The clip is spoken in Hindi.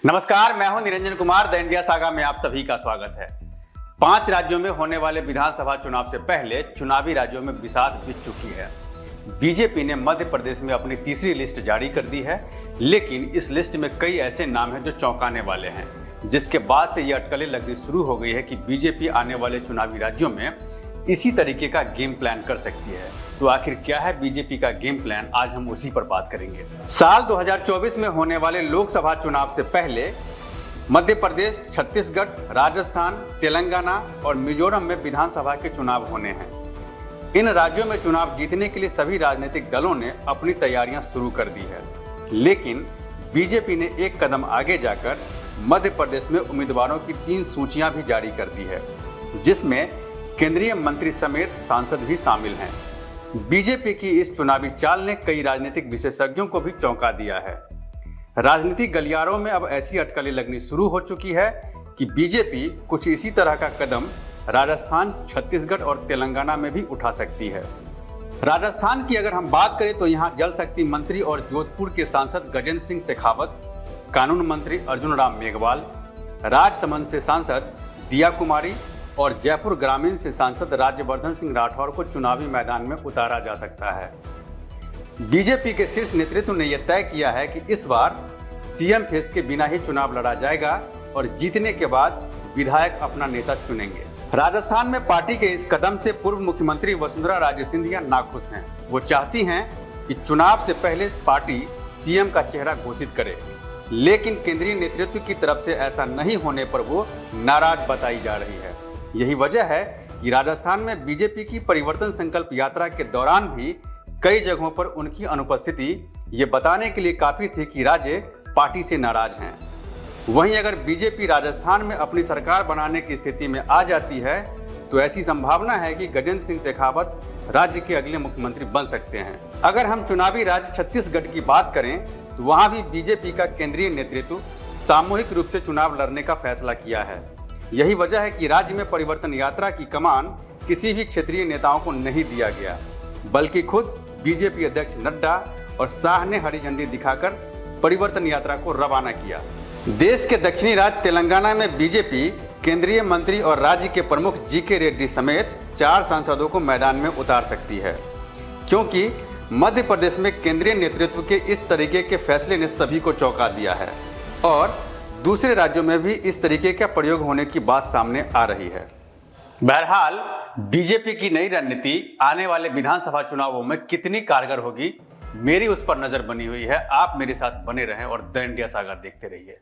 नमस्कार, मैं हूं Niranjan Kumar. The India saga में आप सभी का स्वागत है। 5 राज्यों में होने वाले विधानसभा चुनाव से पहले चुनावी राज्यों में बिसात बीत चुकी है। बीजेपी ने मध्य प्रदेश में अपनी तीसरी लिस्ट जारी कर दी है, लेकिन इस लिस्ट में कई ऐसे नाम हैं जो चौंकाने वाले हैं, जिसके बाद से ये अटकलें लगनी शुरू हो गई है कि बीजेपी आने वाले चुनावी राज्यों में इसी तरीके का गेम प्लान कर सकती है। तो आखिर क्या है बीजेपी का गेम प्लान, आज हम उसी पर बात करेंगे। साल 2024 में होने वाले लोकसभा चुनाव से पहले मध्य प्रदेश, छत्तीसगढ़, राजस्थान, तेलंगाना और मिजोरम में विधानसभा के चुनाव होने हैं। इन राज्यों में चुनाव जीतने के लिए सभी राजनीतिक दलों ने अपनी तैयारियां शुरू कर दी है, लेकिन बीजेपी ने एक कदम आगे जाकर मध्य प्रदेश में उम्मीदवारों की 3 सूचियां भी जारी कर दी है, जिसमें केंद्रीय मंत्री समेत सांसद भी शामिल हैं। बीजेपी की इस चुनावी चाल ने कई राजनीतिक विशेषज्ञों को भी चौंका दिया है। राजनीतिक गलियारों में अब ऐसी अटकलें लगनी शुरू हो चुकी है कि बीजेपी कुछ इसी तरह का कदम राजस्थान, छत्तीसगढ़ और तेलंगाना में भी उठा सकती है। राजस्थान की अगर हम बात करें तो यहाँ जल शक्ति मंत्री और जोधपुर के सांसद गजेंद्र सिंह शेखावत, कानून मंत्री अर्जुन राम मेघवाल, राजसमंद से सांसद दिया कुमारी और जयपुर ग्रामीण से सांसद राज्यवर्धन सिंह राठौर को चुनावी मैदान में उतारा जा सकता है। बीजेपी के शीर्ष नेतृत्व ने यह तय किया है कि इस बार सीएम फेस के बिना ही चुनाव लड़ा जाएगा और जीतने के बाद विधायक अपना नेता चुनेंगे। राजस्थान में पार्टी के इस कदम से पूर्व मुख्यमंत्री वसुंधरा राजे सिंधिया नाखुश हैं। वो चाहती हैं कि चुनाव से पहले पार्टी सीएम का चेहरा घोषित करे, लेकिन केंद्रीय नेतृत्व की तरफ से ऐसा नहीं होने पर वो नाराज बताई जा रही है। यही वजह है कि राजस्थान में बीजेपी की परिवर्तन संकल्प यात्रा के दौरान भी कई जगहों पर उनकी अनुपस्थिति ये बताने के लिए काफी थी कि राजे पार्टी से नाराज हैं। वहीं अगर बीजेपी राजस्थान में अपनी सरकार बनाने की स्थिति में आ जाती है तो ऐसी संभावना है कि गजेंद्र सिंह शेखावत राज्य के अगले मुख्यमंत्री बन सकते हैं। अगर हम चुनावी राज्य छत्तीसगढ़ की बात करें तो वहां भी बीजेपी का केंद्रीय नेतृत्व सामूहिक रूप से चुनाव लड़ने का फैसला किया है। यही वजह है कि राज्य में परिवर्तन यात्रा की कमान किसी भी क्षेत्रीय नेताओं को नहीं दिया गया, बल्कि खुद बीजेपी अध्यक्ष नड्डा और शाह ने हरी झंडी दिखाकर परिवर्तन यात्रा को रवाना किया। देश के दक्षिणी राज्य तेलंगाना में बीजेपी केंद्रीय मंत्री और राज्य के प्रमुख जीके रेड्डी समेत 4 सांसदों को मैदान में उतार सकती है, क्योंकि मध्य प्रदेश में केंद्रीय नेतृत्व के इस तरीके के फैसले ने सभी को चौंका दिया है और दूसरे राज्यों में भी इस तरीके का प्रयोग होने की बात सामने आ रही है। बहरहाल बीजेपी की नई रणनीति आने वाले विधानसभा चुनावों में कितनी कारगर होगी, मेरी उस पर नजर बनी हुई है। आप मेरे साथ बने रहें और द इंडिया सागा देखते रहिए।